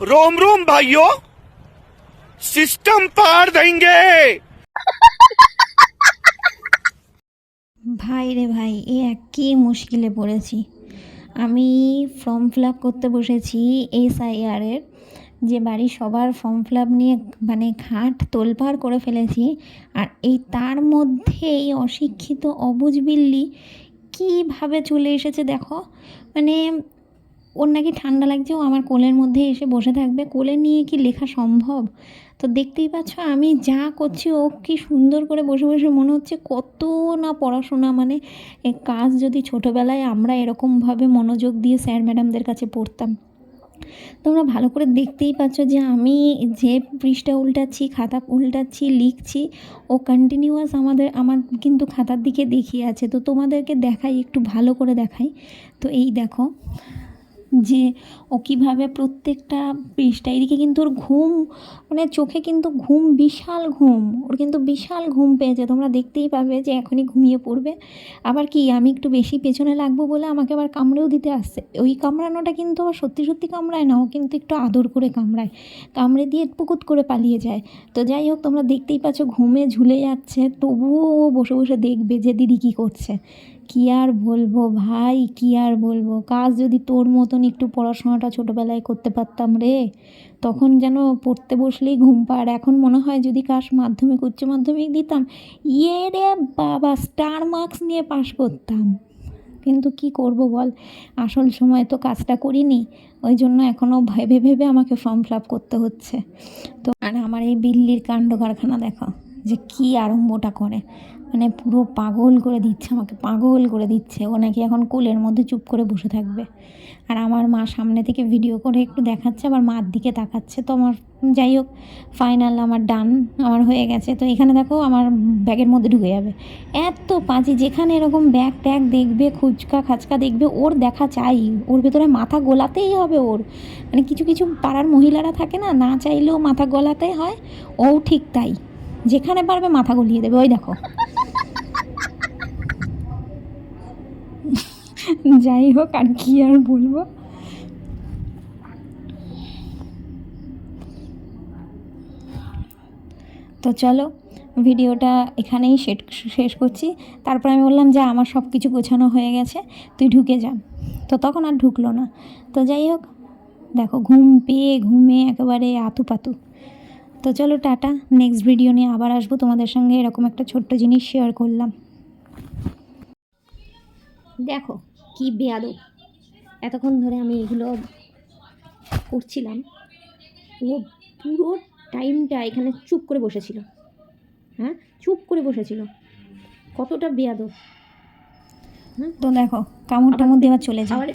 रोम रोम भाइयों, सिस्टम पार देंगे। ভাই রে ভাই, এ একই মুশকিলে পড়েছি আমি। ফর্ম ফিল আপ করতে বসেছি এসআইআরের, যে বাড়ির সবার ফর্ম ফিল আপ নিয়ে মানে ঘাট তোলপাড় করে ফেলেছি। আর এই তার মধ্যে এই অশিক্ষিত অবুঝ বিল্লি কীভাবে চলে এসেছে দেখো। মানে ওর নাকি ঠান্ডা লাগছে, ও আমার কোলের মধ্যে এসে বসে থাকবে। কোলে নিয়ে কি লেখা সম্ভব? তো দেখতেই পাচ্ছ আমি যা করছি, ও কি সুন্দর করে বসে বসে মনে হচ্ছে কত না পড়াশোনা। মানে এ কাজ যদি ছোটোবেলায় আমরা এরকমভাবে মনোযোগ দিয়ে স্যার ম্যাডামদের কাছে পড়তাম। তোমরা ভালো করে দেখতেই পাচ্ছ যে আমি যে পৃষ্ঠা উল্টাচ্ছি, খাতা উল্টাচ্ছি, লিখছি, ও কন্টিনিউয়াস আমার কিন্তু খাতার দিকে দেখিয়ে আছে। তো তোমাদেরকে দেখাই, একটু ভালো করে দেখাই। তো এই দেখো যে ও কীভাবে প্রত্যেকটা পৃষ্ঠা, এদিকে কিন্তু ওর ঘুম, মানে চোখে কিন্তু ঘুম, বিশাল ঘুম, ওর কিন্তু বিশাল ঘুম পেয়েছে। তোমরা দেখতেই পাবে যে এখনই ঘুমিয়ে পড়বে। আবার কি, আমি একটু বেশি পেছনে লাগবো বলে আমাকে আবার কামড়েও দিতে আসছে। ওই কামড়ানোটা কিন্তু আবার সত্যি সত্যি কামড়ায় না, ও কিন্তু একটু আদর করে কামড়ায়, কামড়ে দিয়ে পুকুত করে পালিয়ে যায়। তো যাই হোক, তোমরা দেখতেই পাচ্ছ ঘুমে ঝুলে যাচ্ছে, তবুও ও বসে বসে দেখবে যে দিদি কী করছে। কী আর বলবো ভাই, কী আর বলবো। কাজ যদি তোর মতন একটু পড়াশোনাটা ছোটোবেলায় করতে পারতাম রে, তখন যেন পড়তে বসলেই ঘুম পাড়। এখন মনে হয় যদি কাশ মাধ্যমিক উচ্চ মাধ্যমিক দিতাম, ইয়ে রে বাবা, স্টার মার্কস নিয়ে পাশ করতাম। কিন্তু কি করব বল, আসল সময় তো কাজটা করিনি, ওই জন্য এখনও ভেবে ভেবে আমাকে ফর্ম ফিল আপ করতে হচ্ছে। তো আর আমার এই বিল্লির কাণ্ড কারখানা দেখো যে কী আরম্ভটা করে, মানে পুরো পাগল করে দিচ্ছে আমাকে, পাগল করে দিচ্ছে। ও নাকি এখন কোলের মধ্যে চুপ করে বসে থাকবে। আর আমার মা সামনে থেকে ভিডিও করে একটু দেখাচ্ছে, আবার মার দিকে তাকাচ্ছে। তো আমার যাই হোক, ফাইনাল আমার ডান, আমার হয়ে গেছে। তো এখানে দেখো আমার ব্যাগের মধ্যে ঢুকে যাবে। এত পাঁচি, যেখানে এরকম ব্যাগ ট্যাগ দেখবে, খুচকা খাচকা দেখবে, ওর দেখা চাই, ওর ভেতরে মাথা গোলাতেই হবে ওর। মানে কিছু কিছু পাড়ার মহিলারা থাকে না, না চাইলেও মাথা গলাতে হয়, ও ঠিক তাই, যেখানে পারবে মাথা গলিয়ে দেবে। ওই দেখো। যাই হোক, আর কি আর বলবো। তো চলো, ভিডিওটা এখানেই শেষ করছি। তারপর আমি বললাম যে আমার সব কিছু গোছানো হয়ে গেছে, তুই ঢুকে যা। তো তখন আর ঢুকলো না। তো যাই হোক, দেখো ঘুম পেয়ে ঘুমে একেবারে আতুপাতু। তো চলো টাটা, নেক্সট ভিডিও নিয়ে আবার আসবো তোমাদের সঙ্গে। এরকম একটা ছোট্ট জিনিস শেয়ার করলাম। দেখো কি বেয়াদব, এতক্ষণ ধরে আমি এগুলো করছিলাম, ও পুরো টাইমটা এখানে চুপ করে বসেছিল। হ্যাঁ, চুপ করে বসেছিল, কতটা বেয়াদব। হ্যাঁ, তো দেখো কামড় টামড় দেওয়া চলে যায়।